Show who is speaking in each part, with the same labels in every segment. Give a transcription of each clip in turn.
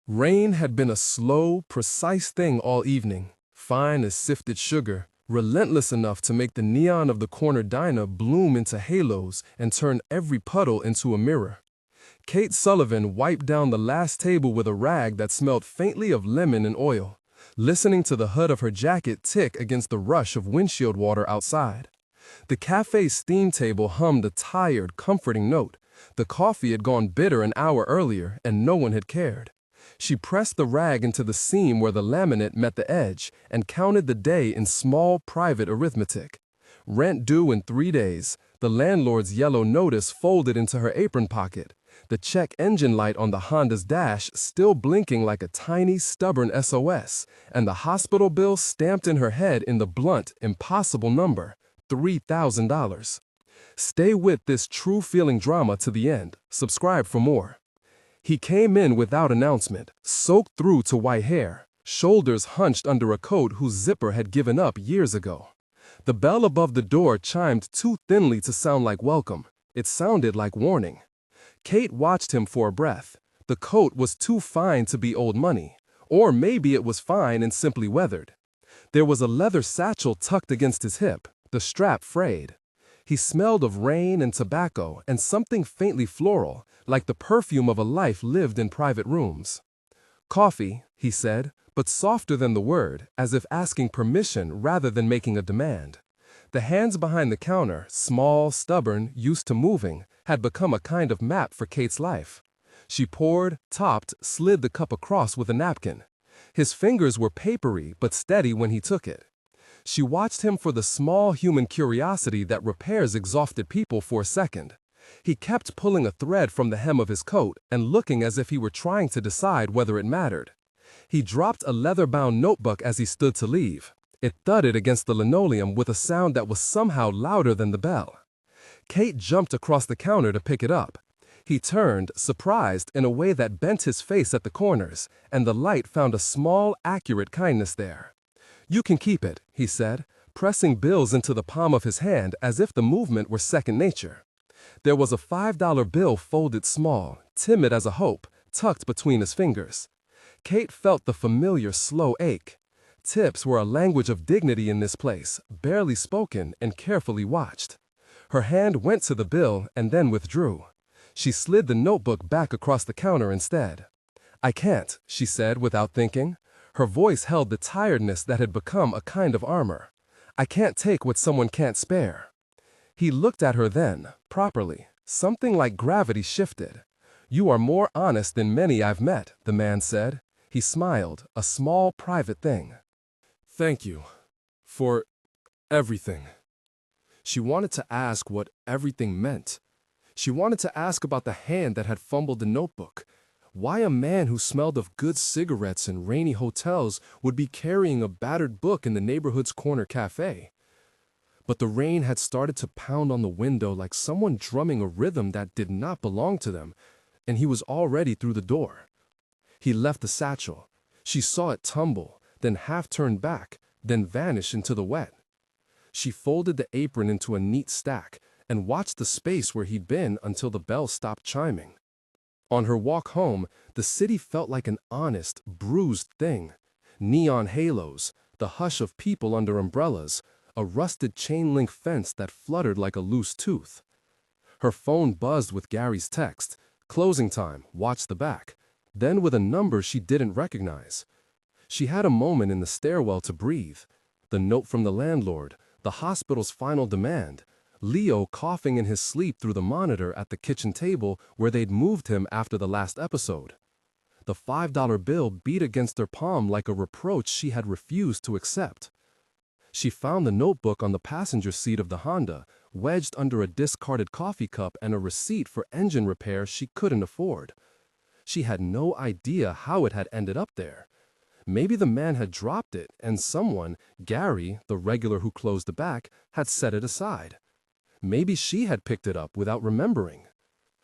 Speaker 1: Rain had been a slow, precise thing all evening, fine as sifted sugar, relentless enough to make the neon of the corner diner bloom into halos and turn every puddle into a mirror. Kate Sullivan wiped down the last table with a rag that smelled faintly of lemon and oil, listening to the hood of her jacket tick against the rush of windshield water outside. The cafe's steam table hummed a tired, comforting note. The coffee had gone bitter an hour earlier, and no one had cared. She pressed the rag into the seam where the laminate met the edge and counted the day in small, private arithmetic. Rent due in 3 days, the landlord's yellow notice folded into her apron pocket, the check engine light on the Honda's dash still blinking like a tiny, stubborn SOS, and the hospital bill stamped in her head in the blunt, impossible number, $3,000. Stay with this true feeling drama to the end. Subscribe for more. He came in without announcement, soaked through to white hair, shoulders hunched under a coat whose zipper had given up years ago. The bell above the door chimed too thinly to sound like welcome. It sounded like warning. Kate watched him for a breath. The coat was too fine to be old money, or maybe it was fine and simply weathered. There was a leather satchel tucked against his hip, the strap frayed. He smelled of rain and tobacco and something faintly floral, like the perfume of a life lived in private rooms. "Coffee," he said, but softer than the word, as if asking permission rather than making a demand. The hands behind the counter, small, stubborn, used to moving, had become a kind of map for Kate's life. She poured, topped, slid the cup across with a napkin. His fingers were papery but steady when he took it. She watched him for the small human curiosity that repairs exhausted people for a second. He kept pulling a thread from the hem of his coat and looking as if he were trying to decide whether it mattered. He dropped a leather-bound notebook as he stood to leave. It thudded against the linoleum with a sound that was somehow louder than the bell. Kate jumped across the counter to pick it up. He turned, surprised, in a way that bent his face at the corners, and the light found a small, accurate kindness there. "You can keep it," he said, pressing bills into the palm of his hand as if the movement were second nature. There was a $5 bill folded small, timid as a hope, tucked between his fingers. Kate felt the familiar slow ache. Tips were a language of dignity in this place, barely spoken and carefully watched. Her hand went to the bill and then withdrew. She slid the notebook back across the counter instead. "I can't," she said without thinking. Her voice held the tiredness that had become a kind of armor. "I can't take what someone can't spare." He looked at her then, properly. Something like gravity shifted. "You are more honest than many I've met," the man said. He smiled, a small private thing. "Thank you. For everything." She wanted to ask what everything meant. She wanted to ask about the hand that had fumbled the notebook. Why a man who smelled of good cigarettes and rainy hotels would be carrying a battered book in the neighborhood's corner cafe. But the rain had started to pound on the window like someone drumming a rhythm that did not belong to them, and he was already through the door. He left the satchel. She saw it tumble, then half turn back, then vanish into the wet. She folded the apron into a neat stack and watched the space where he'd been until the bell stopped chiming. On her walk home, the city felt like an honest, bruised thing. Neon halos, the hush of people under umbrellas, a rusted chain-link fence that fluttered like a loose tooth. Her phone buzzed with Gary's text. Closing time, watch the back. Then with a number she didn't recognize. She had a moment in the stairwell to breathe. The note from the landlord, the hospital's final demand, Leo coughing in his sleep through the monitor at the kitchen table where they'd moved him after the last episode. The $5 bill beat against her palm like a reproach she had refused to accept. She found the notebook on the passenger seat of the Honda, wedged under a discarded coffee cup and a receipt for engine repair she couldn't afford. She had no idea how it had ended up there. Maybe the man had dropped it and someone, Gary, the regular who closed the back, had set it aside. Maybe she had picked it up without remembering.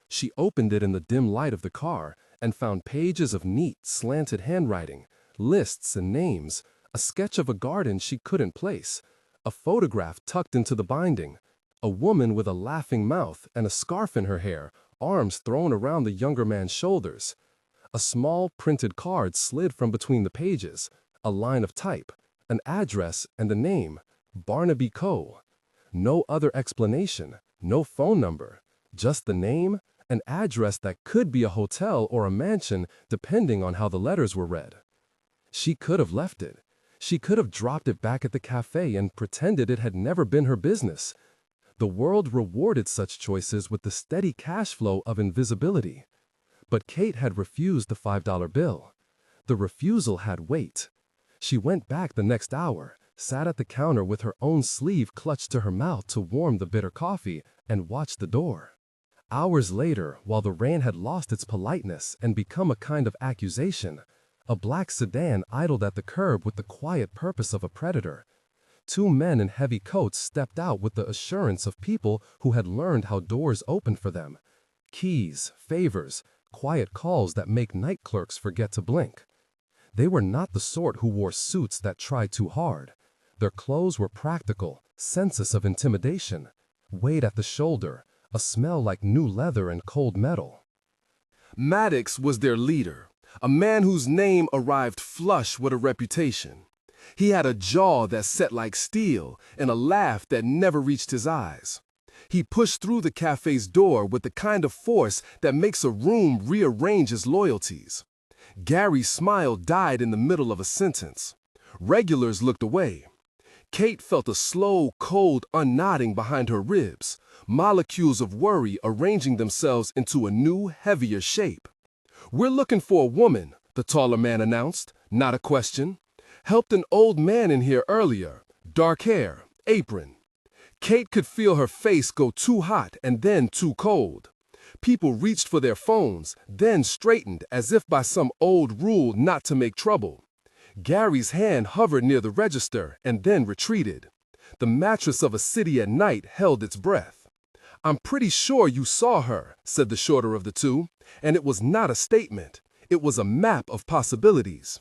Speaker 1: She opened it in the dim light of the car and found pages of neat, slanted handwriting, lists and names, a sketch of a garden she couldn't place, a photograph tucked into the binding, a woman with a laughing mouth and a scarf in her hair, arms thrown around the younger man's shoulders, A small printed card slid from between the pages, a line of type, an address, and a name, Barnaby Co. No other explanation, no phone number, just the name, an address that could be a hotel or a mansion depending on how the letters were read. She could have left it. She could have dropped it back at the cafe and pretended it had never been her business. The world rewarded such choices with the steady cash flow of invisibility. But Kate had refused the $5 bill. The refusal had weight. She went back the next hour, sat at the counter with her own sleeve clutched to her mouth to warm the bitter coffee, and watched the door. Hours later, while the rain had lost its politeness and become a kind of accusation, a black sedan idled at the curb with the quiet purpose of a predator. Two men in heavy coats stepped out with the assurance of people who had learned how doors opened for them. Keys, favors, quiet calls that make night clerks forget to blink. They were not the sort who wore suits that tried too hard. Their clothes were practical, senseless of intimidation, weight at the shoulder, a smell like new leather and cold metal.
Speaker 2: Maddox was their leader, a man whose name arrived flush with a reputation. He had a jaw that set like steel and a laugh that never reached his eyes. He pushed through the cafe's door with the kind of force that makes a room rearrange its loyalties. Gary's smile died in the middle of a sentence. Regulars looked away. Kate felt a slow, cold unnodding behind her ribs, molecules of worry arranging themselves into a new, heavier shape. "We're looking for a woman," the taller man announced, not a question. "Helped an old man in here earlier. Dark hair, apron." Kate could feel her face go too hot and then too cold. People reached for their phones, then straightened as if by some old rule not to make trouble. Gary's hand hovered near the register and then retreated. The mattress of a city at night held its breath. "I'm pretty sure you saw her," said the shorter of the two, and it was not a statement. It was a map of possibilities.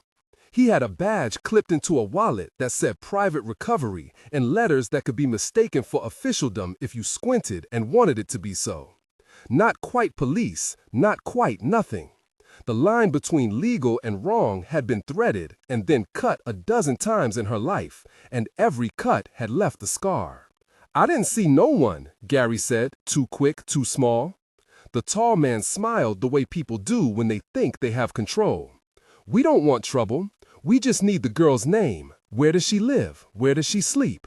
Speaker 2: He had a badge clipped into a wallet that said private recovery and letters that could be mistaken for officialdom if you squinted and wanted it to be so. Not quite police, not quite nothing. The line between legal and wrong had been threaded and then cut a dozen times in her life, and every cut had left a scar. "I didn't see no one," Gary said, too quick, too small. The tall man smiled the way people do when they think they have control. "We don't want trouble. We just need the girl's name. Where does she live? Where does she sleep?"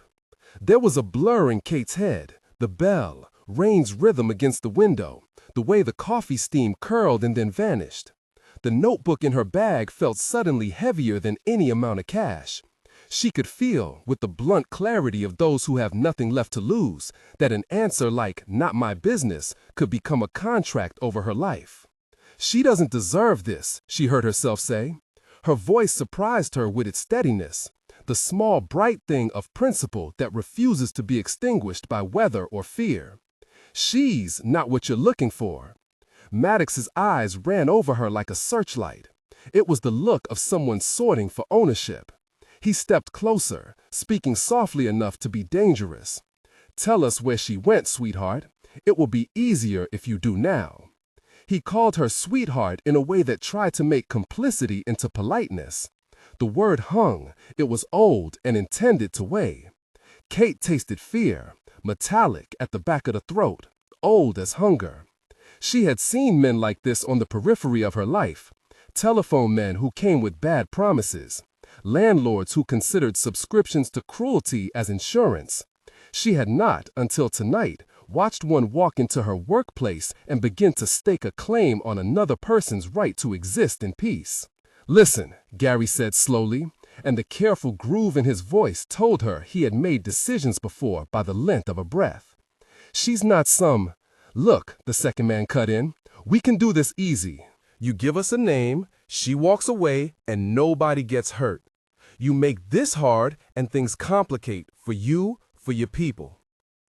Speaker 2: There was a blur in Kate's head, the bell, rain's rhythm against the window, the way the coffee steam curled and then vanished. The notebook in her bag felt suddenly heavier than any amount of cash. She could feel, with the blunt clarity of those who have nothing left to lose, that an answer like "not my business" could become a contract over her life. "She doesn't deserve this," she heard herself say. Her voice surprised her with its steadiness, the small bright thing of principle that refuses to be extinguished by weather or fear. "She's not what you're looking for." Maddox's eyes ran over her like a searchlight. It was the look of someone sorting for ownership. He stepped closer, speaking softly enough to be dangerous. "Tell us where she went, sweetheart. It will be easier if you do now." He called her sweetheart in a way that tried to make complicity into politeness. The word hung. It was old and intended to weigh. Kate tasted fear, metallic at the back of the throat, old as hunger. She had seen men like this on the periphery of her life. Telephone men who came with bad promises. Landlords who considered subscriptions to cruelty as insurance. She had not, until tonight, watched one walk into her workplace and begin to stake a claim on another person's right to exist in peace. "Listen," Gary said slowly, and the careful groove in his voice told her he had made decisions before by the length of a breath. "She's not some—" "Look," the second man cut in, "we can do this easy. You give us a name, she walks away, and nobody gets hurt. You make this hard and things complicate for you, for your people."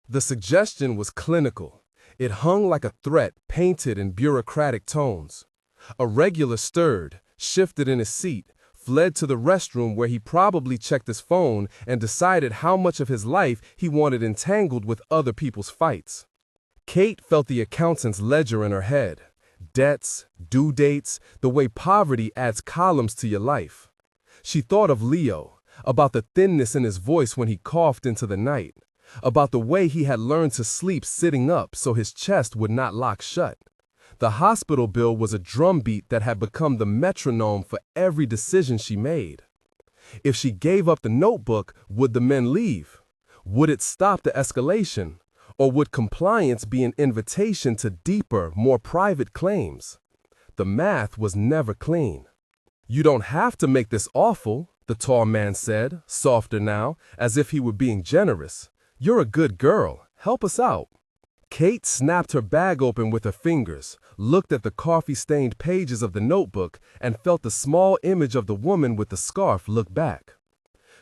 Speaker 2: The suggestion was clinical. It hung like a threat painted in bureaucratic tones. A regular stirred, shifted in his seat, fled to the restroom where he probably checked his phone and decided how much of his life he wanted entangled with other people's fights. Kate felt the accountant's ledger in her head.
Speaker 1: Debts, due dates, the way poverty adds columns to your life. She thought of Leo, about the thinness in his voice when he coughed into the night, about the way he had learned to sleep sitting up so his chest would not lock shut. The hospital bill was a drumbeat that had become the metronome for every decision she made. If she gave up the notebook, would the men leave? Would it stop the escalation? Or would compliance be an invitation to deeper, more private claims? The math was never clean. "You don't have to make this awful," the tall man said, softer now, as if he were being generous. "You're a good girl. Help us out." Kate snapped her bag open with her fingers, looked at the coffee-stained pages of the notebook, and felt the small image of the woman with the scarf look back.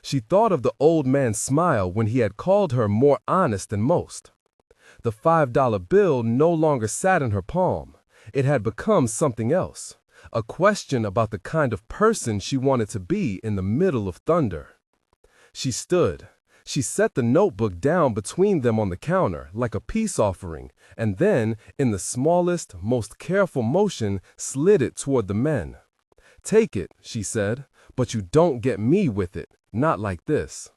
Speaker 1: She thought of the old man's smile when he had called her more honest than most. The $5 bill no longer sat in her palm. It had become something else, a question about the kind of person she wanted to be in the middle of thunder. She stood. She set the notebook down between them on the counter like a peace offering, and then, in the smallest, most careful motion, slid it toward the men. "Take it," she said, "but you don't get me with it, not like this."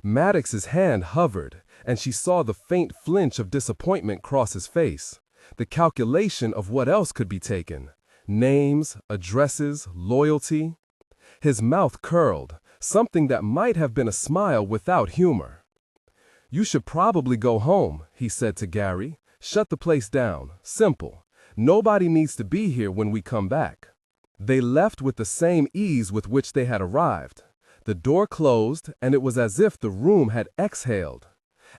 Speaker 1: Maddox's hand hovered, and she saw the faint flinch of disappointment cross his face, the calculation of what else could be taken. Names, addresses, loyalty. His mouth curled, something that might have been a smile without humor. "You should probably go home," he said to Gary. "Shut the place down. Simple. Nobody needs to be here when we come back." They left with the same ease with which they had arrived. The door closed, and it was as if the room had exhaled.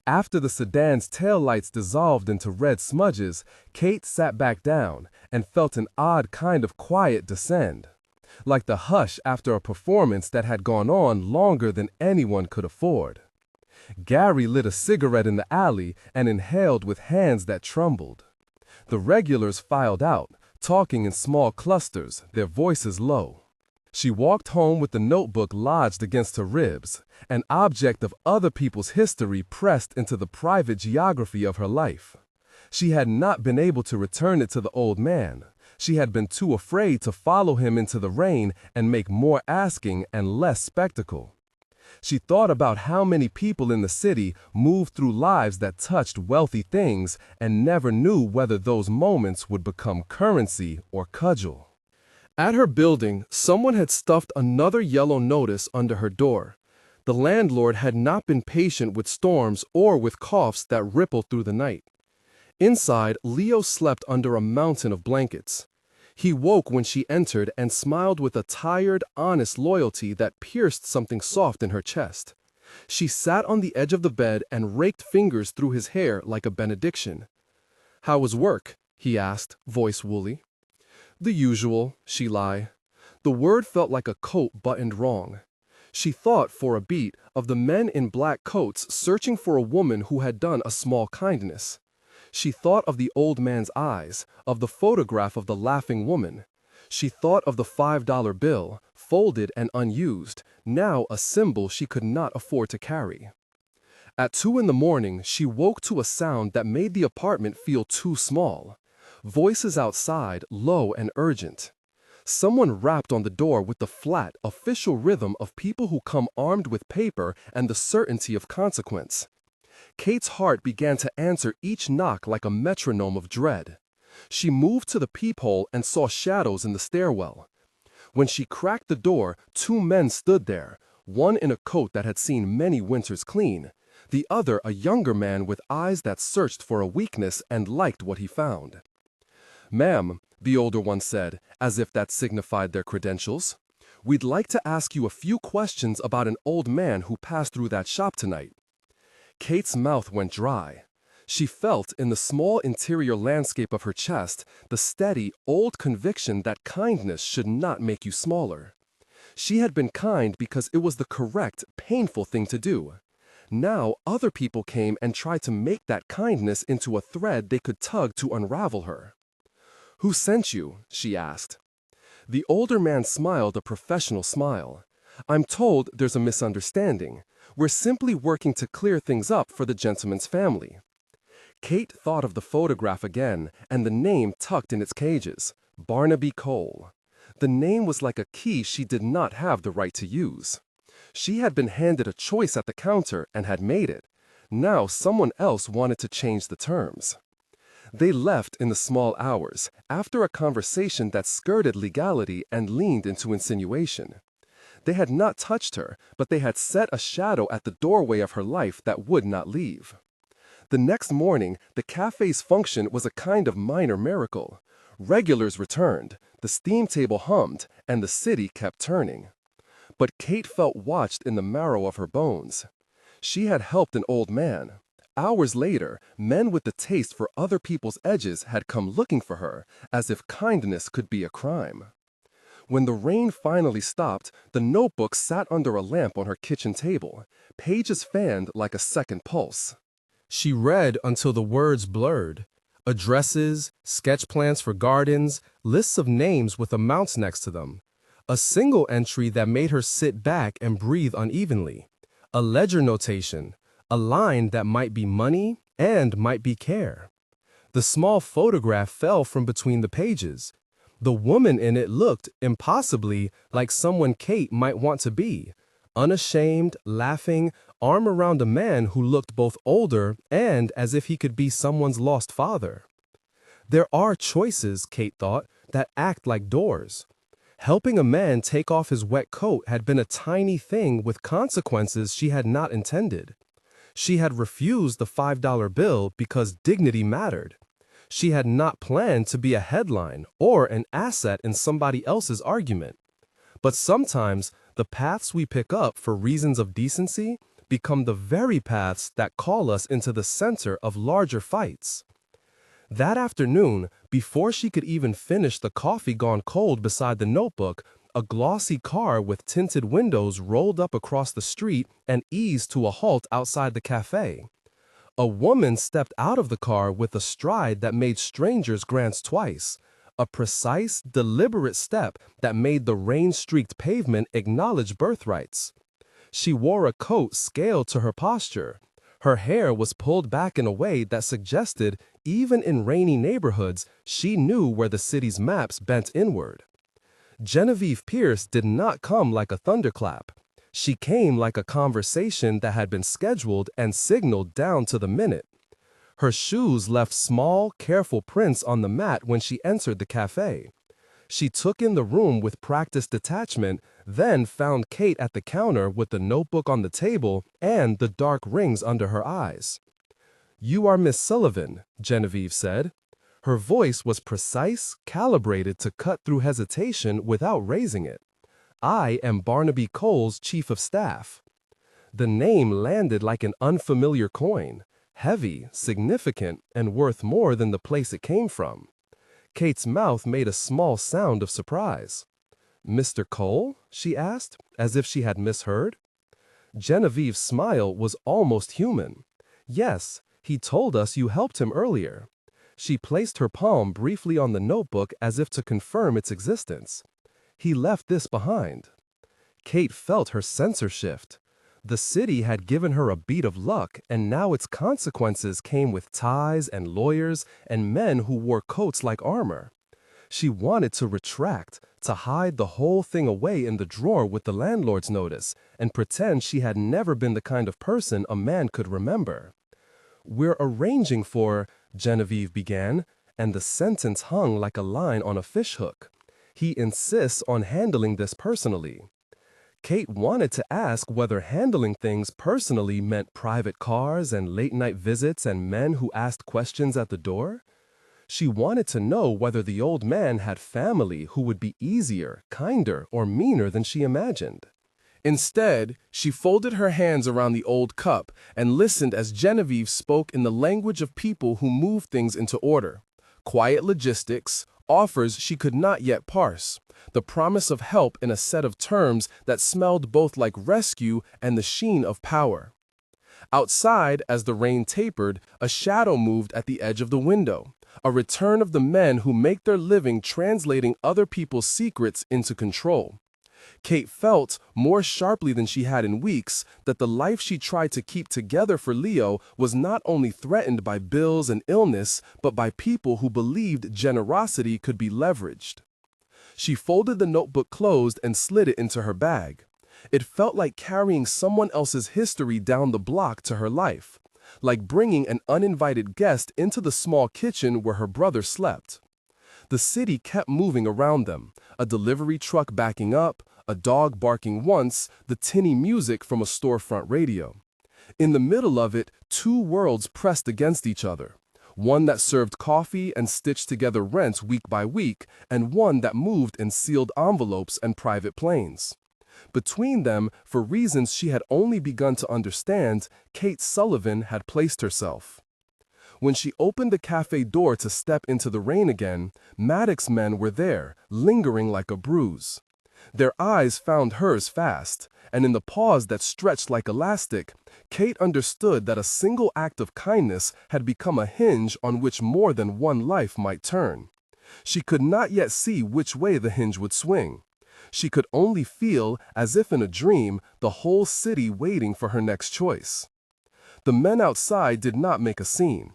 Speaker 1: After the sedan's taillights dissolved into red smudges, Kate sat back down and felt an odd kind of quiet descend, like the hush after a performance that had gone on longer than anyone could afford. Gary lit a cigarette in the alley and inhaled with hands that trembled. The regulars filed out, talking in small clusters, their voices low. She walked home with the notebook lodged against her ribs, an object of other people's history pressed into the private geography of her life. She had not been able to return it to the old man. She had been too afraid to follow him into the rain and make more asking and less spectacle. She thought about how many people in the city moved through lives that touched wealthy things and never knew whether those moments would become currency or cudgel. At her building, someone had stuffed another yellow notice under her door. The landlord had not been patient with storms or with coughs that rippled through the night. Inside, Leo slept under a mountain of blankets. He woke when she entered and smiled with a tired, honest loyalty that pierced something soft in her chest. She sat on the edge of the bed and raked fingers through his hair like a benediction. "How was work?" he asked, voice woolly. "The usual," she lied. The word felt like a coat buttoned wrong. She thought for a beat of the men in black coats searching for a woman who had done a small kindness. She thought of the old man's eyes, of the photograph of the laughing woman. She thought of the $5 bill, folded and unused, now a symbol she could not afford to carry. At 2 in the morning, she woke to a sound that made the apartment feel too small. Voices outside, low and urgent. Someone rapped on the door with the flat, official rhythm of people who come armed with paper and the certainty of consequence. Kate's heart began to answer each knock like a metronome of dread. She moved to the peephole and saw shadows in the stairwell. When she cracked the door, 2 men stood there, one in a coat that had seen many winters clean, the other a younger man with eyes that searched for a weakness and liked what he found. "Ma'am," the older one said, as if that signified their credentials, "we'd like to ask you a few questions about an old man who passed through that shop tonight." Kate's mouth went dry. She felt in the small interior landscape of her chest the steady, old conviction that kindness should not make you smaller. She had been kind because it was the correct, painful thing to do. Now other people came and tried to make that kindness into a thread they could tug to unravel her. "Who sent you?" she asked. The older man smiled a professional smile. "I'm told there's a misunderstanding. We're simply working to clear things up for the gentleman's family." Kate thought of the photograph again and the name tucked in its cages.
Speaker 2: Barnaby Cole. The name was like a key she did not have the right to use. She had been handed a choice at the counter and had made it. Now someone else wanted to change the terms. They left in the small hours, after a conversation that skirted legality and leaned into insinuation. They had not touched her, but they had set a shadow at the doorway of her life that would not leave. The next morning, the cafe's function was a kind of minor miracle. Regulars returned, the steam table hummed, and the city kept turning. But Kate felt watched in the marrow of her bones. She had helped an old man. Hours later, men with the taste for other people's edges had come looking for her, as if kindness could be a crime. When the rain finally stopped, the notebook sat under a lamp on her kitchen table, pages fanned like a second pulse.
Speaker 1: She read until the words blurred. Addresses, sketch plans for gardens, lists of names with amounts next to them. A single entry that made her sit back and breathe unevenly. A ledger notation, a line that might be money and might be care. The small photograph fell from between the pages. The woman in it looked, impossibly, like someone Kate might want to be. Unashamed, laughing, arm around a man who looked both older and as if he could be someone's lost father. There are choices, Kate thought, that act like doors. Helping a man take off his wet coat had been a tiny thing with consequences she had not intended. She had refused the $5 bill because dignity mattered. She had not planned to be a headline or an asset in somebody else's argument. But sometimes the paths we pick up for reasons of decency become the very paths that call us into the center of larger fights. That afternoon, before she could even finish the coffee gone cold beside the notebook, a glossy car with tinted windows rolled up across the street and eased to a halt outside the cafe. A woman stepped out of the car with a stride that made strangers glance twice, a precise, deliberate step that made the rain-streaked pavement acknowledge birthrights. She wore a coat scaled to her posture. Her hair was pulled back in a way that suggested, even in rainy neighborhoods, she knew where the city's maps bent inward. Genevieve Pierce did not come like a thunderclap. She came like a conversation that had been scheduled and signaled down to the minute. Her shoes left small, careful prints on the mat when she entered the cafe. She took in the room with practiced detachment, then found Kate at the counter with the notebook on the table and the dark rings under her eyes. "You are Miss Sullivan," Genevieve said. Her voice was precise, calibrated to cut through hesitation without raising it. "I am Barnaby Cole's chief of staff." The name landed like an unfamiliar coin, heavy, significant, and worth more than the place it came from. Kate's mouth made a small sound of surprise. "Mr. Cole?" she asked, as if she had misheard. Genevieve's smile was almost human. "Yes, he told us you helped him earlier." She placed her palm briefly on the notebook as if to confirm its existence. "He left this behind." Kate felt her sensor shift. The city had given her a beat of luck, and now its consequences came with ties and lawyers and men who wore coats like armor. She wanted to retract, to hide the whole thing away in the drawer with the landlord's notice, and pretend she had never been the kind of person a man could remember. "We're arranging for," Genevieve began, and the sentence hung like a line on a fishhook. "He insists on handling this personally." Kate wanted to ask whether handling things personally meant private cars and late-night visits and men who asked questions at the door. She wanted to know whether the old man had family who would be easier, kinder, or meaner than she imagined. Instead, she folded her hands around the old cup and listened as Genevieve spoke in the language of people who move things into order. Quiet logistics, offers she could not yet parse, the promise of help in a set of terms that smelled both like rescue and the sheen of power. Outside, as the rain tapered, a shadow moved at the edge of the window, a return of the men who make their living translating other people's secrets into control.
Speaker 2: Kate felt, more sharply than she had in weeks, that the life she tried to keep together for Leo was not only threatened by bills and illness, but by people who believed generosity could be leveraged. She folded the notebook closed and slid it into her bag. It felt like carrying someone else's history down the block to her life, like bringing an uninvited guest into the small kitchen where her brother slept. The city kept moving around them, a delivery truck backing up, a dog barking once, the tinny music from a storefront radio. In the middle of it, two worlds pressed against each other. One that served coffee and stitched together rent week by week, and one that moved in sealed envelopes and private planes. Between them, for reasons she had only begun to understand, Kate Sullivan had placed herself. When she opened the cafe door to step into the rain again, Maddox's men were there, lingering like a bruise. Their eyes found hers fast, and in the pause that stretched like elastic, Kate understood that a single act of kindness had become a hinge on which more than one life might turn. She could not yet see which way the hinge would swing. She could only feel, as if in a dream, the whole city waiting for her next choice. The men outside did not make a scene.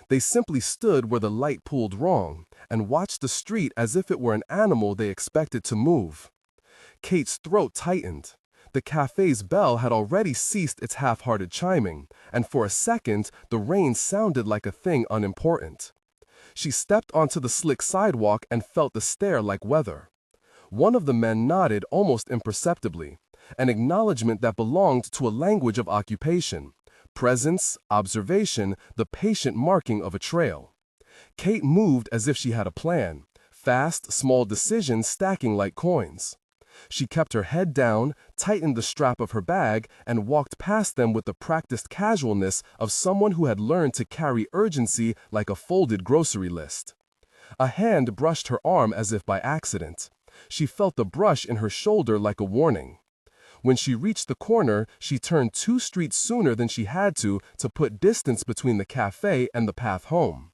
Speaker 2: They simply stood where the light pulled wrong, and watched the street as if it were an animal they expected to move. Kate's throat tightened. The cafe's bell had already ceased its half-hearted chiming, and for a second the rain sounded like a thing unimportant. She stepped onto the slick sidewalk and felt the stare like weather. One of the men nodded almost imperceptibly, an acknowledgement that belonged to a language of occupation. Presence, observation, the patient marking of a trail. Kate moved as if she had a plan, fast, small decisions stacking like coins. She kept her head down, tightened the strap of her bag, and walked past them with the practiced casualness of someone who had learned to carry urgency like a folded grocery list. A hand brushed her arm as if by accident. She felt the brush in her shoulder like a warning. When she reached the corner, she turned 2 streets sooner than she had to put distance between the cafe and the path home.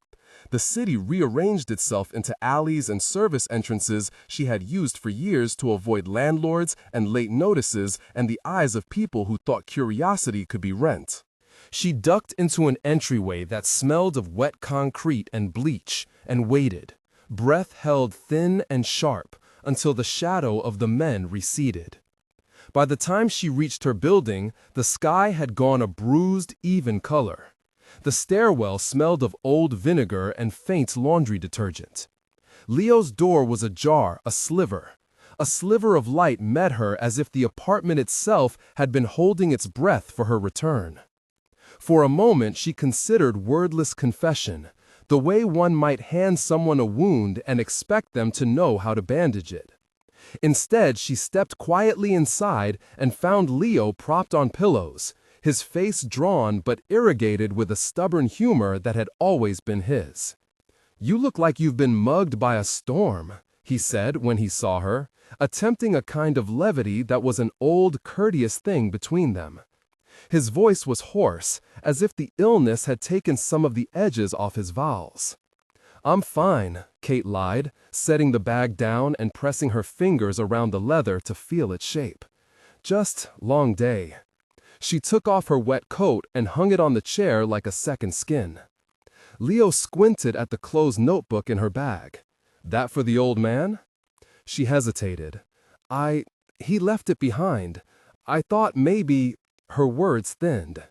Speaker 2: The city rearranged itself into alleys and service entrances she had used for years to avoid landlords and late notices and the eyes of people who thought curiosity could be rent. She ducked into an entryway that smelled of wet concrete and bleach and waited, breath held thin and sharp, until the shadow of the men receded. By the time she reached her building, the sky had gone a bruised, even color. The stairwell smelled of old vinegar and faint laundry detergent. Leo's door was ajar, a sliver. A sliver of light met her as if the apartment itself had been holding its breath for her return. For a moment she considered wordless confession, the way one might hand someone a wound and expect them to know how to bandage it. Instead, she stepped quietly inside and found Leo propped on pillows, his face drawn but irrigated with a stubborn humor that had always been his. "You look like you've been mugged by a storm," he said when he saw her, attempting a kind of levity that was an old, courteous thing between them. His voice was hoarse, as if the illness had taken some of the edges off his vowels. "I'm fine," Kate lied, setting the bag down and pressing her fingers around the leather to feel its shape. "Just long day." She took off her wet coat and hung it on the chair like a second skin. Leo squinted at the closed notebook in her bag. "That for the old man?" She hesitated. He left it behind. I thought maybe—" Her words thinned.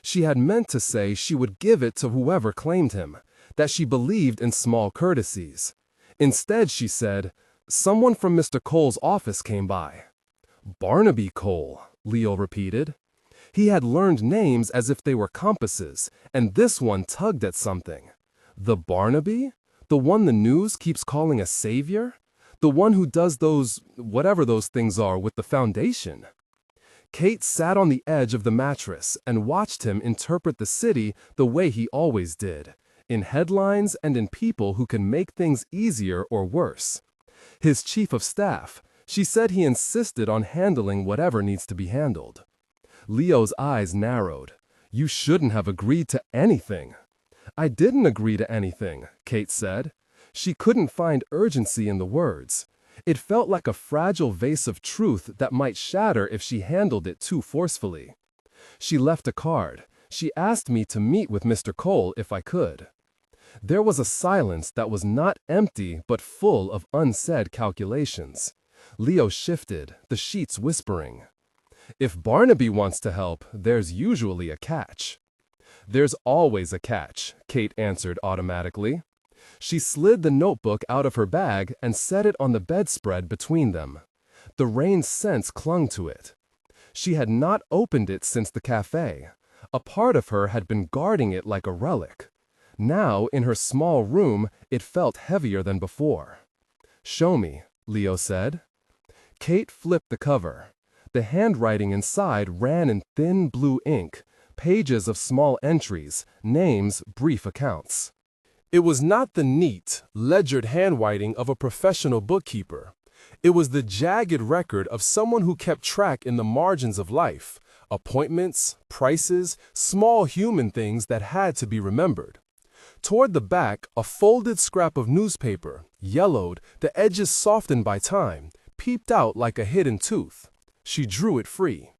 Speaker 2: She had meant to say she would give it to whoever claimed him, that she believed in small courtesies. Instead, she said, "Someone from Mr. Cole's office came by." "Barnaby Cole," Leo repeated. He had learned names as if they were compasses, and this one tugged at something. The Barnaby? The one the news keeps calling a savior? The one who does those, whatever those things are, with the foundation? Kate sat on the edge of the mattress and watched him interpret the city the way he always did, in headlines and in people who can make things easier or worse. His chief of staff, she said he insisted on handling whatever needs to be handled. Leo's eyes narrowed. "You shouldn't have agreed to anything." "I didn't agree to anything," Kate said. She couldn't find urgency in the words.
Speaker 1: It felt like a fragile vase of truth that might shatter if she handled it too forcefully. She left a card. She asked me to meet with Mr. Cole if I could. There was a silence that was not empty but full of unsaid calculations. Leo shifted, the sheets whispering. If Barnaby wants to help, there's usually a catch. There's always a catch, Kate answered automatically. She slid the notebook out of her bag and set it on the bedspread between them. The rain scents clung to it. She had not opened it since the cafe. A part of her had been guarding it like a relic. Now, in her small room, it felt heavier than before. "Show me," Leo said. Kate flipped the cover. The handwriting inside ran in thin blue ink, pages of small entries, names, brief accounts. It was not the neat, ledgered handwriting of a professional bookkeeper. It was the jagged record of someone who kept track in the margins of life, appointments, prices, small human things that had to be remembered. Toward the back, a folded scrap of newspaper, yellowed, the edges softened by time, peeped out like a hidden tooth. She drew it free.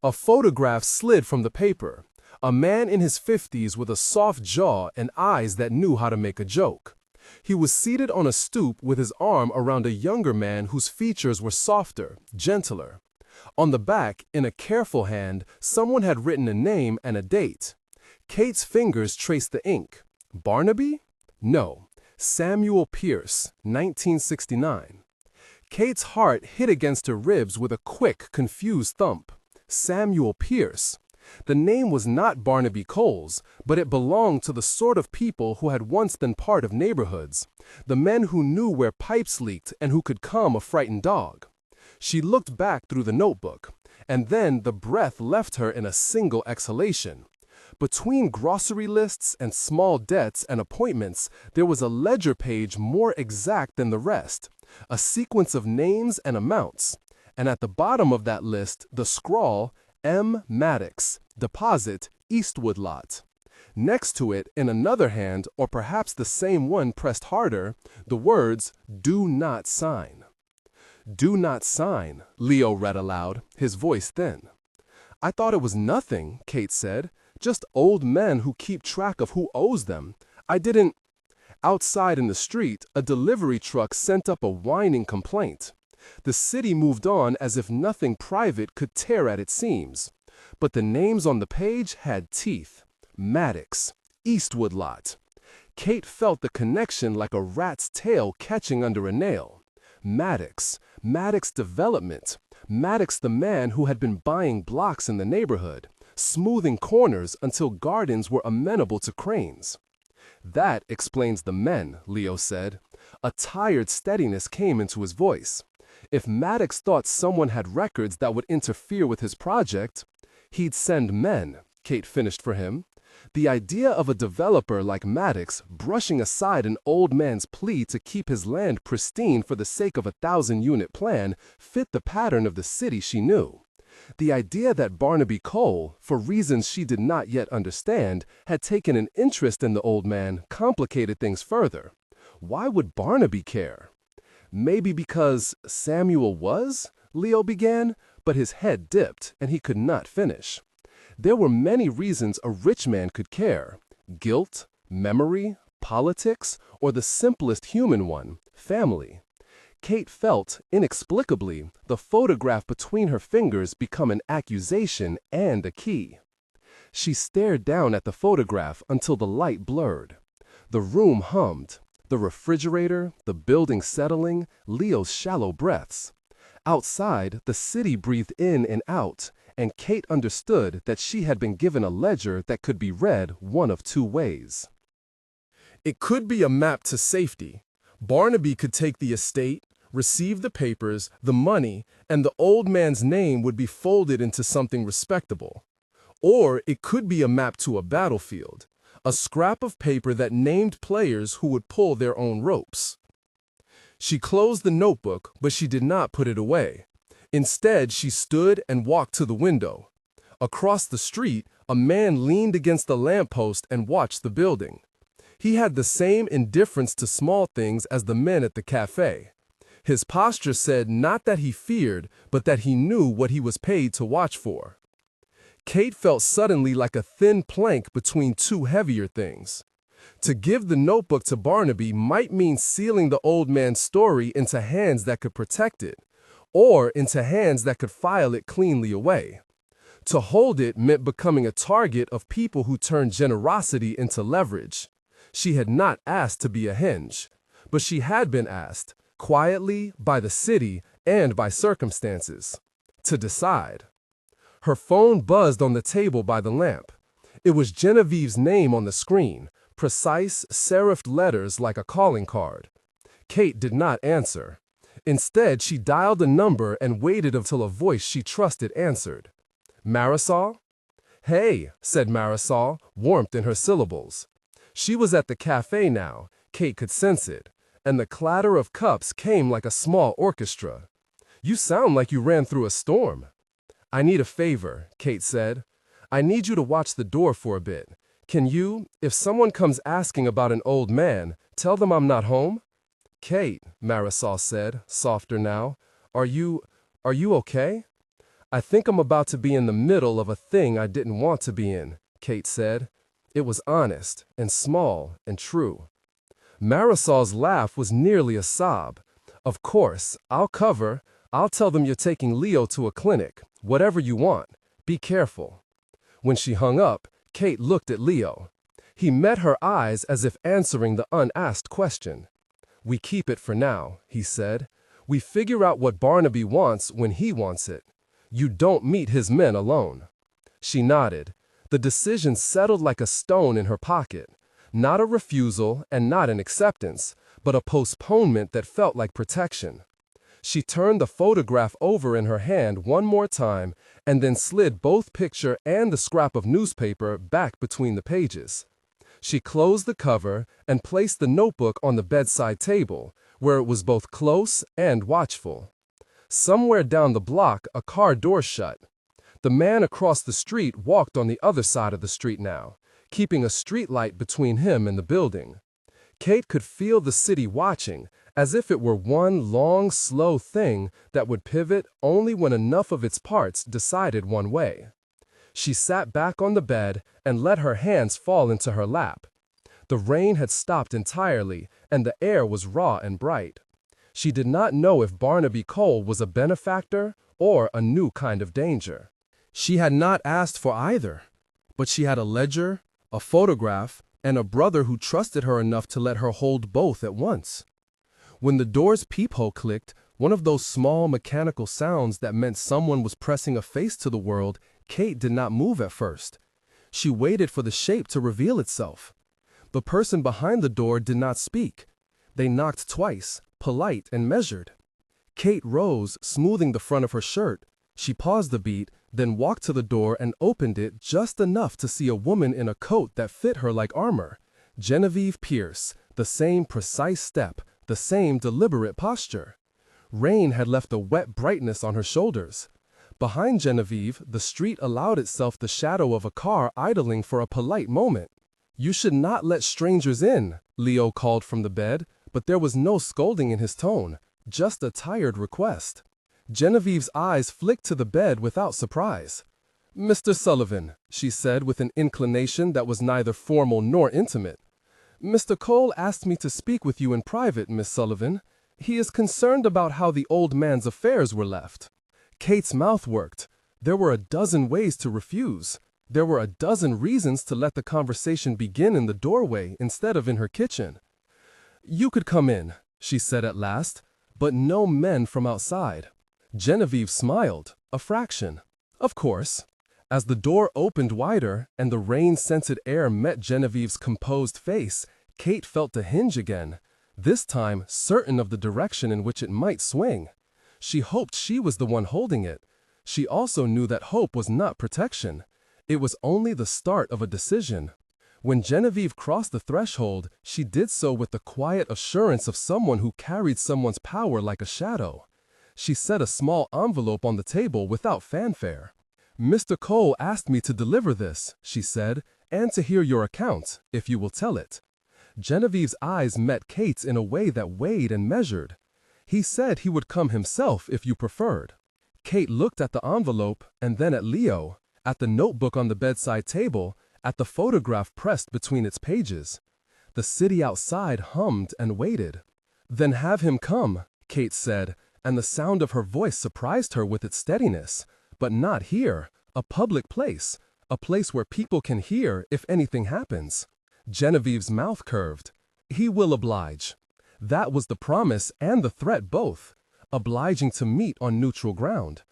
Speaker 1: A photograph slid from the paper. A man in his 50s with a soft jaw and eyes that knew how to make a joke. He was seated on a stoop with his arm around a younger man whose features were softer, gentler. On the back, in a careful hand, someone had written a name and a date. Kate's fingers traced the ink. Barnaby? No. Samuel Pierce, 1969. Kate's heart hit against her ribs with a quick, confused thump. Samuel Pierce. The name was not Barnaby Cole's, but it belonged to the sort of people who had once been part of neighborhoods, the men who knew where pipes leaked and who could calm a frightened dog. She looked back through the notebook, and then the breath left her in a single exhalation. Between grocery lists and small debts and appointments, there was a ledger page more exact than the rest, a sequence of names and amounts, and at the bottom of that list, the scrawl, M. Maddox, Deposit, Eastwood Lot. Next to it, in another hand, or perhaps the same one pressed harder, the words, "Do not sign." "Do not sign," Leo read aloud, his voice thin. "I thought it was nothing," Kate said. "Just old men who keep track of who owes them. I didn't—" Outside in the street, a delivery truck sent up a whining complaint. The city moved on as if nothing private could tear at its seams. But the names on the page had teeth. Maddox, Eastwood Lot. Kate felt the connection like a rat's tail catching under a nail. Maddox, Maddox Development. Maddox, the man who had been buying blocks in the neighborhood, smoothing corners until gardens were amenable to cranes. "That explains the men," Leo said. A tired steadiness came into his voice. If Maddox thought someone had records that would interfere with his project, he'd send men, Kate finished for him. The idea of a developer like Maddox brushing aside an old man's plea to keep his land pristine for the sake of a 1,000-unit plan fit the pattern of the city she knew. The idea that Barnaby Cole, for reasons she did not yet understand, had taken an interest in the old man complicated things further. Why would Barnaby care? Maybe because Samuel was? Leo began, but his head dipped, and he could not finish. There were many reasons a rich man could care: guilt, memory, politics, or the simplest human one, family. Kate felt, inexplicably, the photograph between her fingers become an accusation and a key. She stared down at the photograph until the light blurred. The room hummed. The refrigerator, the building settling, Leo's shallow breaths. Outside, the city breathed in and out, and Kate understood that she had been given a ledger that could be read one of two ways. It could be a map to safety. Barnaby could take the estate, receive the papers, the money, and the old man's name would be folded into something respectable. Or it could be a map to a battlefield, a scrap of paper that named players who would pull their own ropes. She closed the notebook, but she did not put it away. Instead, she stood and walked to the window. Across the street, a man leaned against the lamppost and watched the building. He had the same indifference to small things as the men at the cafe. His posture said not that he feared, but that he knew what he was paid to watch for. Kate felt suddenly like a thin plank between two heavier things. To give the notebook to Barnaby might mean sealing the old man's story into hands that could protect it, or into hands that could file it cleanly away. To hold it meant becoming a target of people who turned generosity into leverage. She had not asked to be a hinge, but she had been asked, quietly, by the city and by circumstances, to decide. Her phone buzzed on the table by the lamp. It was Genevieve's name on the screen, precise, serifed letters like a calling card. Kate did not answer. Instead, she dialed a number and waited until a voice she trusted answered. Marisol? Hey, said Marisol, warmth in her syllables. She was at the cafe now, Kate could sense it, and the clatter of cups came like a small orchestra. You sound like you ran through a storm. I need a favor, Kate said. I need you to watch the door for a bit. Can you, if someone comes asking about an old man, tell them I'm not home? Kate, Marisol said, softer now, are you okay? I think I'm about to be in the middle of a thing I didn't want to be in, Kate said. It was honest and small and true. Marisol's laugh was nearly a sob. Of course, I'll cover. I'll tell them you're taking Leo to a clinic. Whatever you want. Be careful. When she hung up, Kate looked at Leo. He met her eyes as if answering the unasked question. We keep it for now, he said. We figure out what Barnaby wants when he wants it. You don't meet his men alone. She nodded. The decision settled like a stone in her pocket. Not a refusal and not an acceptance, but a postponement that felt like protection. She turned the photograph over in her hand one more time and then slid both picture and the scrap of newspaper back between the pages. She closed the cover and placed the notebook on the bedside table, where it was both close and watchful. Somewhere down the block, a car door shut. The man across the street walked on the other side of the street now, keeping a streetlight between him and the building. Kate could feel the city watching, as if it were one long, slow thing that would pivot only when enough of its parts decided one way. She sat back on the bed and let her hands fall into her lap. The rain had stopped entirely, and the air was raw and bright. She did not know if Barnaby Cole was a benefactor or a new kind of danger. She had not asked for either, but she had a ledger, a photograph, and a brother who trusted her enough to let her hold both at once. When the door's peephole clicked, one of those small mechanical sounds that meant someone was pressing a face to the world, Kate did not move at first. She waited for the shape to reveal itself. The person behind the door did not speak. They knocked twice, polite and measured. Kate rose, smoothing the front of her shirt. She paused a beat, then walked to the door and opened it just enough to see a woman in a coat that fit her like armor. Genevieve Pierce, the same precise step, the same deliberate posture. Rain had left a wet brightness on her shoulders. Behind Genevieve, the street allowed itself the shadow of a car idling for a polite moment. You should not let strangers in, Leo called from the bed, but there was no scolding in his tone, just a tired request. Genevieve's eyes flicked to the bed without surprise. Mr. Sullivan, she said with an inclination that was neither formal nor intimate. Mr. Cole asked me to speak with you in private, Miss Sullivan. He is concerned about how the old man's affairs were left. Kate's mouth worked. There were a dozen ways to refuse. There were a dozen reasons to let the conversation begin in the doorway instead of in her kitchen. You could come in, she said at last, but no men from outside. Genevieve smiled, a fraction. Of course. As the door opened wider and the rain-scented air met Genevieve's composed face, Kate felt the hinge again, this time certain of the direction in which it might swing. She hoped she was the one holding it. She also knew that hope was not protection. It was only the start of a decision. When Genevieve crossed the threshold, she did so with the quiet assurance of someone who carried someone's power like a shadow. She set a small envelope on the table without fanfare. Mr. Cole asked me to deliver this, she said, and to hear your account, if you will tell it. Genevieve's eyes met Kate's in a way that weighed and measured. He said he would come himself if you preferred. Kate looked at the envelope and then at Leo, at the notebook on the bedside table, at the photograph pressed between its pages. The city outside hummed and waited. "Then have him come," Kate said, and the sound of her voice surprised her with its steadiness. "But not here, a public place, a place where people can hear if anything happens." Genevieve's mouth curved. "He will oblige." That was the promise and the threat both, obliging to meet on neutral ground.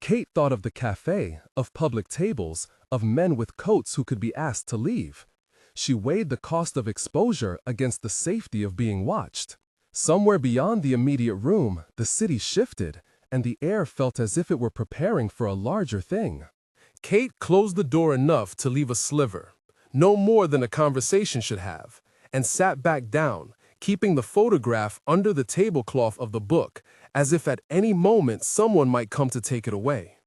Speaker 1: Kate thought of the cafe, of public tables, of men with coats who could be asked to leave. She weighed the cost of exposure against the safety of being watched. Somewhere beyond the immediate room, the city shifted, and the air felt as if it were preparing for a larger thing. Kate closed the door enough to leave a sliver, no more than a conversation should have, and sat back down, keeping the photograph under the tablecloth of the book, as if at any moment someone might come to take it away.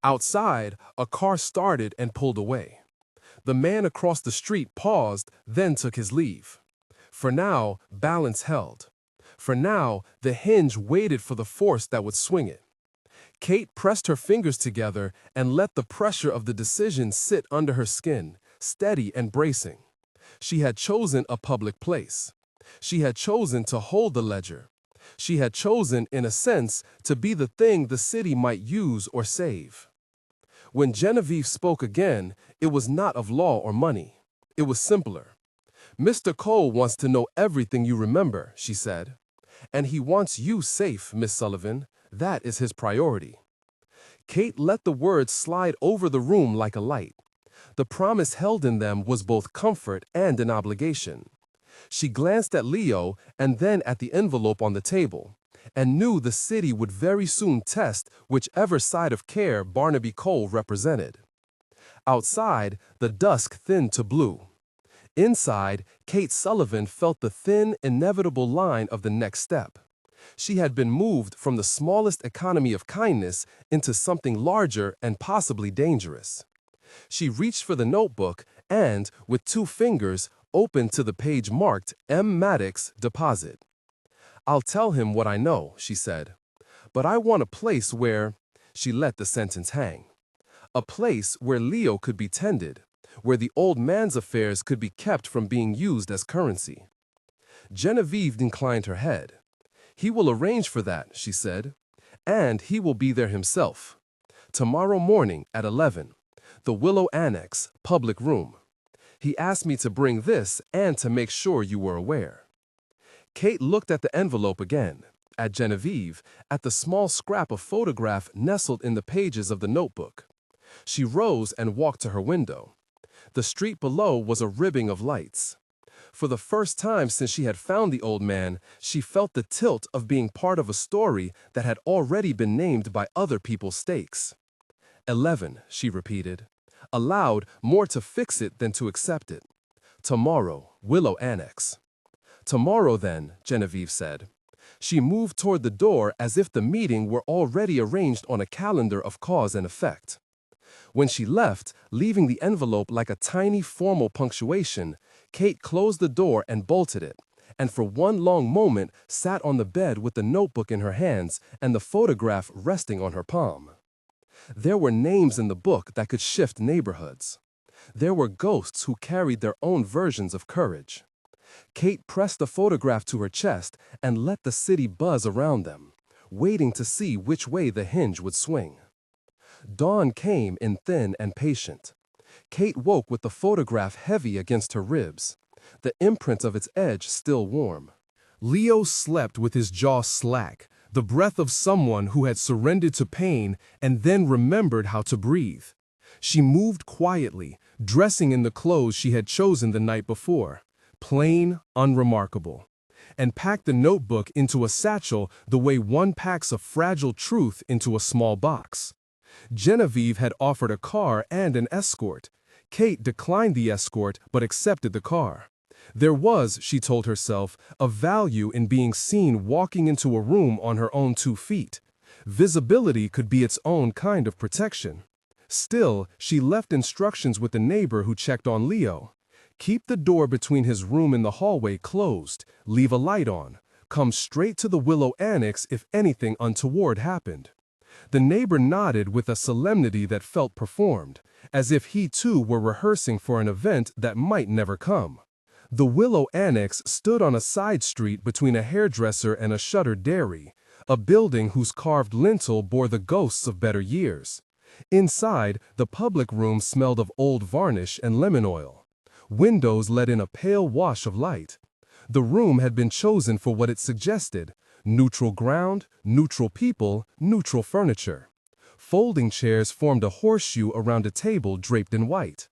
Speaker 1: Outside, a car started and pulled away. The man across the street paused, then took his leave. For now, balance held. For now, the hinge waited for the force that would swing it. Kate pressed her fingers together and let the pressure of the decision sit under her skin, steady and bracing. She had chosen a public place. She had chosen to hold the ledger. She had chosen, in a sense, to be the thing the city might use or save. When Genevieve spoke again, it was not of law or money. It was simpler. "Mr. Cole wants to know everything you remember," she said. "And he wants you safe, Miss Sullivan. That is his priority." Kate let the words slide over the room like a light. The promise held in them was both comfort and an obligation. She glanced at Leo and then at the envelope on the table, and knew the city would very soon test whichever side of care Barnaby Cole represented. Outside, the dusk thinned to blue. Inside, Kate Sullivan felt the thin, inevitable line of the next step. She had been moved from the smallest economy of kindness into something larger and possibly dangerous. She reached for the notebook and, with 2 fingers, opened to the page marked M. Maddox, Deposit. "I'll tell him what I know," she said. "But I want a place where—" She let the sentence hang. A place where Leo could be tended, where the old man's affairs could be kept from being used as currency. Genevieve inclined her head. "He will arrange for that," she said. "And he will be there himself. Tomorrow morning at 11. The Willow Annex, public room. He asked me to bring this and to make sure you were aware." Kate looked at the envelope again, at Genevieve, at the small scrap of photograph nestled in the pages of the notebook. She rose and walked to her window. The street below was a ribbing of lights. For the first time since she had found the old man, she felt the tilt of being part of a story that had already been named by other people's stakes. 11, she repeated, aloud, more to fix it than to accept it. "Tomorrow, Willow Annex." "Tomorrow, then," Genevieve said. She moved toward the door as if the meeting were already arranged on a calendar of cause and effect. When she left, leaving the envelope like a tiny formal punctuation, Kate closed the door and bolted it, and for one long moment sat on the bed with the notebook in her hands and the photograph resting on her palm. There were names in the book that could shift neighborhoods. There were ghosts who carried their own versions of courage. Kate pressed the photograph to her chest and let the city buzz around them, waiting to see which way the hinge would swing. Dawn came in thin and patient. Kate woke with the photograph heavy against her ribs, the imprint of its edge still warm. Leo slept with his jaw slack, the breath of someone who had surrendered to pain and then remembered how to breathe. She moved quietly, dressing in the clothes she had chosen the night before, plain, unremarkable, and packed the notebook into a satchel the way one packs a fragile truth into a small box. Genevieve had offered a car and an escort. Kate declined the escort but accepted the car. There was, she told herself, a value in being seen walking into a room on her own 2 feet. Visibility could be its own kind of protection. Still, she left instructions with the neighbor who checked on Leo. Keep the door between his room and the hallway closed, leave a light on, come straight to the Willow Annex if anything untoward happened. The neighbor nodded with a solemnity that felt performed, as if he too were rehearsing for an event that might never come. The Willow Annex stood on a side street between a hairdresser and a shuttered dairy, a building whose carved lintel bore the ghosts of better years. Inside, the public room smelled of old varnish and lemon oil. Windows let in a pale wash of light. The room had been chosen for what it suggested: neutral ground, neutral people, neutral furniture. Folding chairs formed a horseshoe around a table draped in white.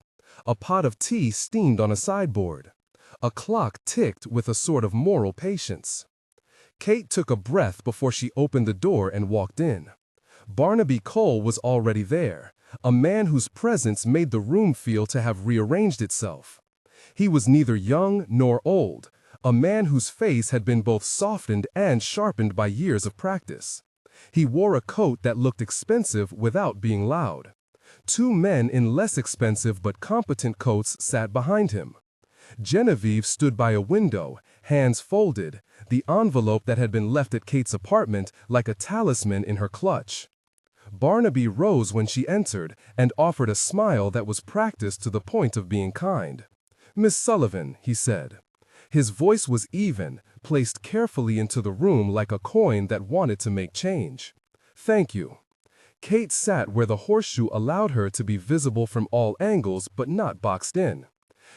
Speaker 1: A pot of tea steamed on a sideboard. A clock ticked with a sort of moral patience. Kate took a breath before she opened the door and walked in. Barnaby Cole was already there, a man whose presence made the room feel to have rearranged itself. He was neither young nor old, a man whose face had been both softened and sharpened by years of practice. He wore a coat that looked expensive without being loud. Two men in less expensive but competent coats sat behind him. Genevieve stood by a window, hands folded, the envelope that had been left at Kate's apartment like a talisman in her clutch. Barnaby rose when she entered and offered a smile that was practiced to the point of being kind. "Miss Sullivan," he said. His voice was even, placed carefully into the room like a coin that wanted to make change. "Thank you." Kate sat where the horseshoe allowed her to be visible from all angles but not boxed in.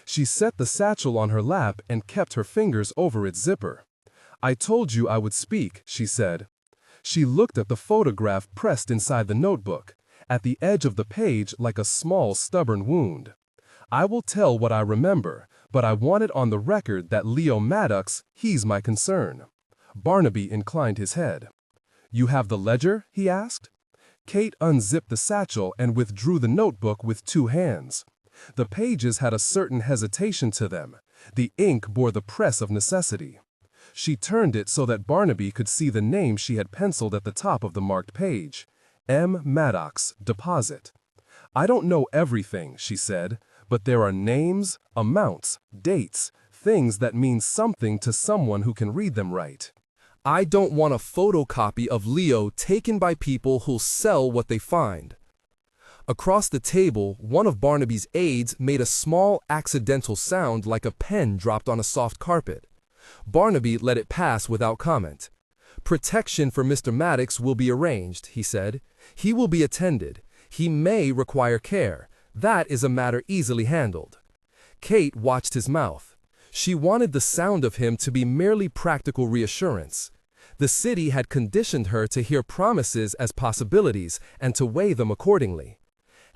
Speaker 1: She set the satchel on her lap and kept her fingers over its zipper. "I told you I would speak," she said. She looked at the photograph pressed inside the notebook, at the edge of the page like a small stubborn wound. "I will tell what I remember, but I want it on the record that Leo Maddox, he's my concern." Barnaby inclined his head. "You have the ledger?" he asked. Kate unzipped the satchel and withdrew the notebook with two hands. The pages had a certain hesitation to them. The ink bore the press of necessity. She turned it so that Barnaby could see the name she had penciled at the top of the marked page. M. Maddox, Deposit. "I don't know everything," she said, "but there are names, amounts, dates, things that mean something to someone who can read them right. I don't want a photocopy of Leo taken by people who'll sell what they find." Across the table, one of Barnaby's aides made a small accidental sound like a pen dropped on a soft carpet. Barnaby let it pass without comment. "Protection for Mr. Maddox will be arranged," he said. "He will be attended. He may require care. That is a matter easily handled." Kate watched his mouth. She wanted the sound of him to be merely practical reassurance. The city had conditioned her to hear promises as possibilities and to weigh them accordingly.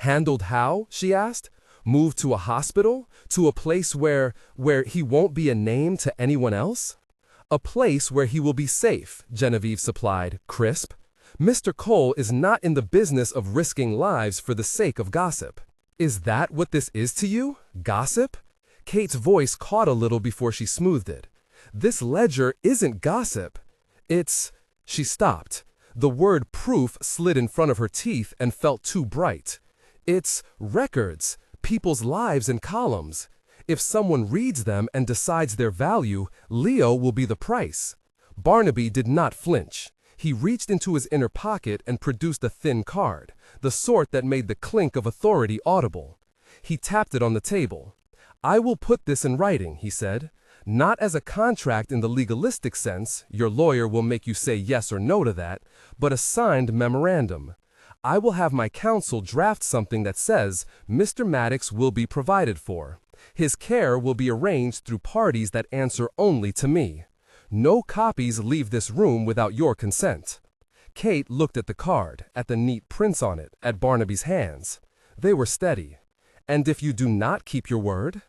Speaker 1: "Handled how?" she asked. "Moved to a hospital? To a place where he won't be a name to anyone else?" "A place where he will be safe," Genevieve supplied, crisp. "Mr. Cole is not in the business of risking lives for the sake of gossip." "Is that what this is to you? Gossip?" Kate's voice caught a little before she smoothed it. "This ledger isn't gossip. It's—" She stopped. The word proof slid in front of her teeth and felt too bright. "It's records, people's lives in columns. If someone reads them and decides their value, Leo will be the price." Barnaby did not flinch. He reached into his inner pocket and produced a thin card, the sort that made the clink of authority audible. He tapped it on the table. "I will put this in writing," he said. "Not as a contract in the legalistic sense, your lawyer will make you say yes or no to that, but a signed memorandum. I will have my counsel draft something that says, Mr. Maddox will be provided for. His care will be arranged through parties that answer only to me. No copies leave this room without your consent." Kate looked at the card, at the neat prints on it, at Barnaby's hands. They were steady. "And if you do not keep your word?"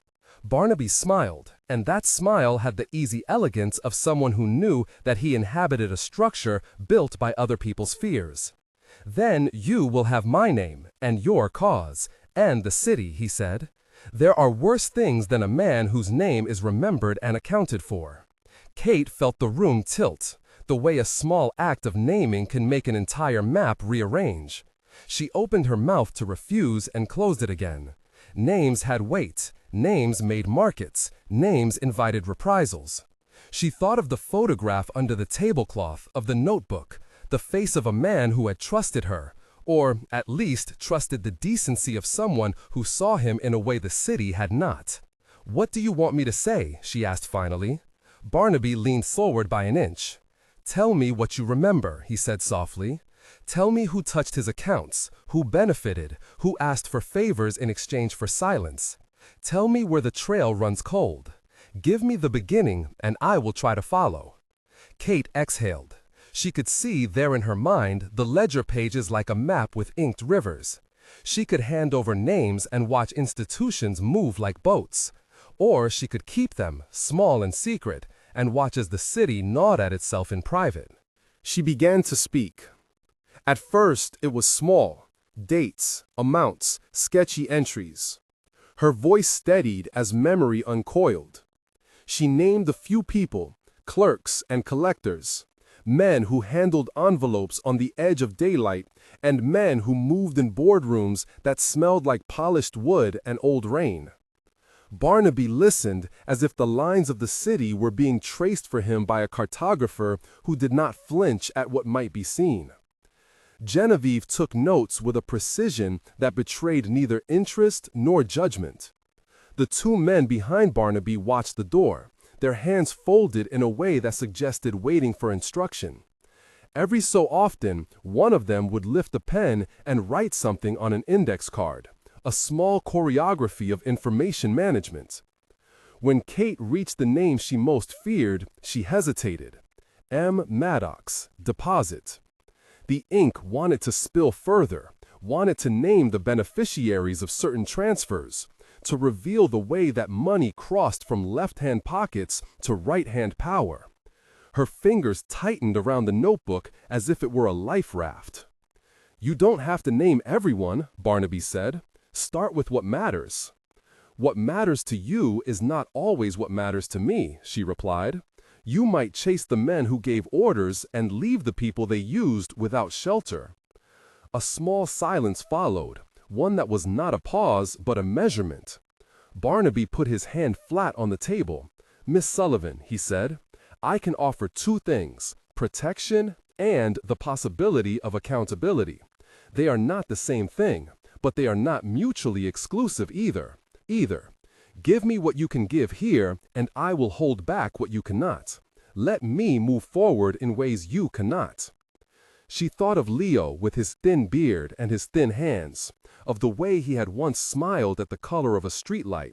Speaker 1: Barnaby smiled, and that smile had the easy elegance of someone who knew that he inhabited a structure built by other people's fears. "Then you will have my name, and your cause, and the city," he said. "There are worse things than a man whose name is remembered and accounted for." Kate felt the room tilt, the way a small act of naming can make an entire map rearrange. She opened her mouth to refuse and closed it again. Names had weight, names made markets, names invited reprisals. She thought of the photograph under the tablecloth of the notebook, the face of a man who had trusted her, or at least trusted the decency of someone who saw him in a way the city had not. "What do you want me to say?" she asked finally. Barnaby leaned forward by an inch. "Tell me what you remember," he said softly. "Tell me who touched his accounts, who benefited, who asked for favors in exchange for silence. Tell me where the trail runs cold. Give me the beginning, and I will try to follow." Kate exhaled. She could see there in her mind the ledger pages like a map with inked rivers. She could hand over names and watch institutions move like boats. Or she could keep them, small and secret, and watch as the city gnawed at itself in private.
Speaker 2: She began to speak. At first, it was small. Dates, amounts, sketchy entries. Her voice steadied as memory uncoiled. She named a few people, clerks and collectors, men who handled envelopes on the edge of daylight, and men who moved in boardrooms that smelled like polished wood and old rain. Barnaby listened as if the lines of the city were being traced for him by a cartographer who did not flinch at what might be seen. Genevieve took notes with a precision that betrayed neither interest nor judgment. The two men behind Barnaby watched the door, their hands folded in a way that suggested waiting for instruction. Every so often, one of them would lift a pen and write something on an index card, a small choreography of information management. When Kate reached the name she most feared, she hesitated. M. Maddox, deposit. The ink wanted to spill further, wanted to name the beneficiaries of certain transfers, to reveal the way that money crossed from left-hand pockets to right-hand power. Her fingers tightened around the notebook as if it were a life raft. "You don't have to name everyone," Barnaby said. "Start with what matters." "What matters to you is not always what matters to me," she replied. "You might chase the men who gave orders and leave the people they used without shelter." A small silence followed, one that was not a pause but a measurement. Barnaby put his hand flat on the table. "Miss Sullivan," he said, "I can offer two things, protection and the possibility of accountability. They are not the same thing, but they are not mutually exclusive either. Give me what you can give here, and I will hold back what you cannot. Let me move forward in ways you cannot." She thought of Leo with his thin beard and his thin hands, of the way he had once smiled at the color of a streetlight.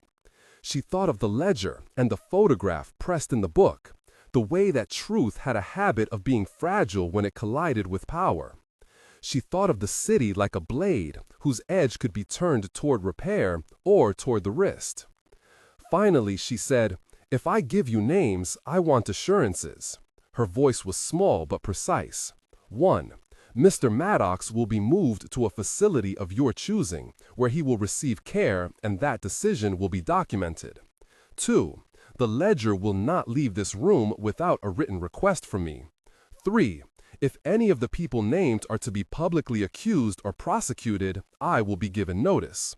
Speaker 2: She thought of the ledger and the photograph pressed in the book, the way that truth had a habit of being fragile when it collided with power. She thought of the city like a blade whose edge could be turned toward repair or toward the wrist. Finally, she said, "If I give you names, I want assurances." Her voice was small but precise. 1. Mr. Maddox will be moved to a facility of your choosing, where he will receive care, and that decision will be documented. 2. The ledger will not leave this room without a written request from me. 3. If any of the people named are to be publicly accused or prosecuted, I will be given notice.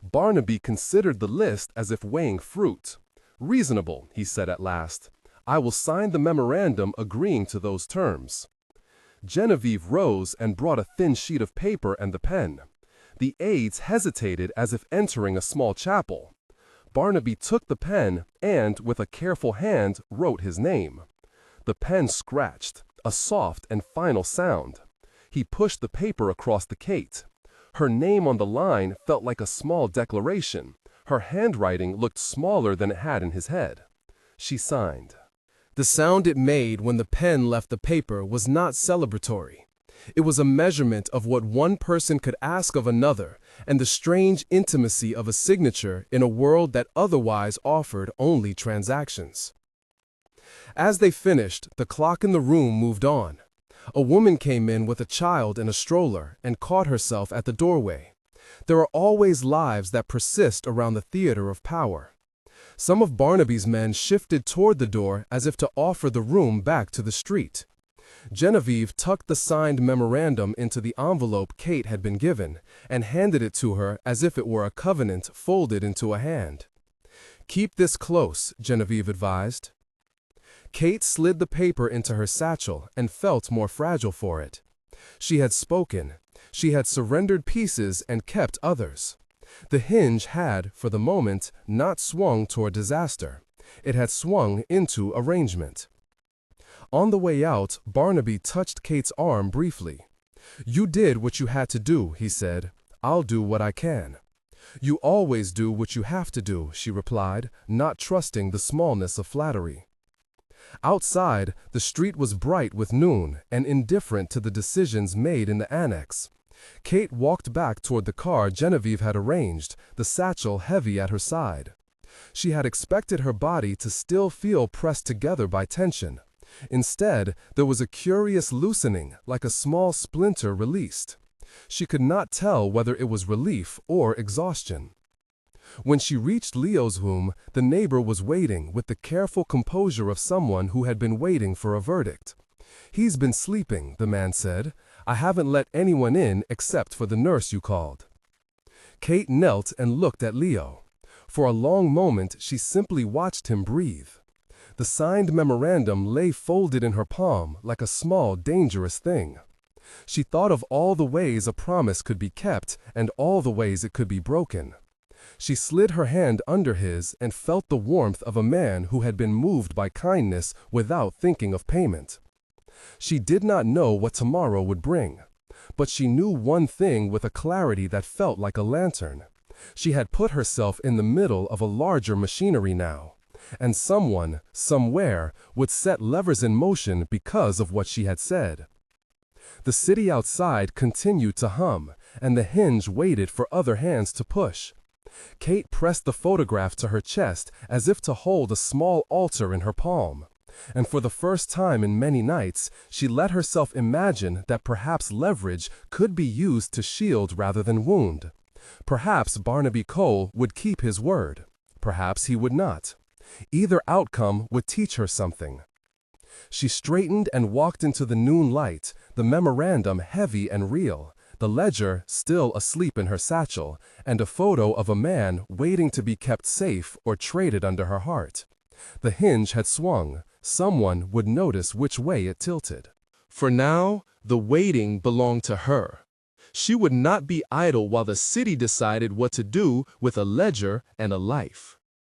Speaker 2: Barnaby considered the list as if weighing fruit. "Reasonable," he said at last. "I will sign the memorandum agreeing to those terms." Genevieve rose and brought a thin sheet of paper and the pen. The aides hesitated as if entering a small chapel. Barnaby took the pen and, with a careful hand, wrote his name. The pen scratched, a soft and final sound. He pushed the paper across to Kate. Her name on the line felt like a small declaration. Her handwriting looked smaller than it had in his head. She signed. The sound it made when the pen left the paper was not celebratory. It was a measurement of what one person could ask of another and the strange intimacy of a signature in a world that otherwise offered only transactions. As they finished, the clock in the room moved on. A woman came in with a child in a stroller and caught herself at the doorway. There are always lives that persist around the theater of power. Some of Barnaby's men shifted toward the door as if to offer the room back to the street. Genevieve tucked the signed memorandum into the envelope Kate had been given and handed it to her as if it were a covenant folded into a hand. "Keep this close," Genevieve advised.
Speaker 1: Kate slid the paper into her satchel and felt more fragile for it. She had spoken. She had surrendered pieces and kept others. The hinge had, for the moment, not swung toward disaster. It had swung into arrangement. On the way out, Barnaby touched Kate's arm briefly. "You did what you had to do," he said. "I'll do what I can." "You always do what you have to do," she replied, not trusting the smallness of flattery. Outside, the street was bright with noon and indifferent to the decisions made in the annex. Kate walked back toward the car Genevieve had arranged, the satchel heavy at her side. She had expected her body to still feel pressed together by tension. Instead, there was a curious loosening, like a small splinter released. She could not tell whether it was relief or exhaustion. When she reached Leo's room, the neighbor was waiting with the careful composure of someone who had been waiting for a verdict. "He's been sleeping," the man said. "I haven't let anyone in except for the nurse you called." Kate knelt and looked at Leo. For a long moment, she simply watched him breathe. The signed memorandum lay folded in her palm like a small, dangerous thing. She thought of all the ways a promise could be kept and all the ways it could be broken. She slid her hand under his and felt the warmth of a man who had been moved by kindness without thinking of payment. She did not know what tomorrow would bring, but she knew one thing with a clarity that felt like a lantern. She had put herself in the middle of a larger machinery now, and someone, somewhere, would set levers in motion because of what she had said. The city outside continued to hum, and the hinge waited for other hands to push. Kate pressed the photograph to her chest as if to hold a small altar in her palm. And for the first time in many nights, she let herself imagine that perhaps leverage could be used to shield rather than wound. Perhaps Barnaby Cole would keep his word. Perhaps he would not. Either outcome would teach her something. She straightened and walked into the noon light, the memorandum heavy and real, the ledger still asleep in her satchel, and a photo of a man waiting to be kept safe or traded under her heart. The hinge had swung. Someone would notice which way it tilted. For now, the waiting belonged to her. She would not be idle while the city decided what to do with a ledger and a life.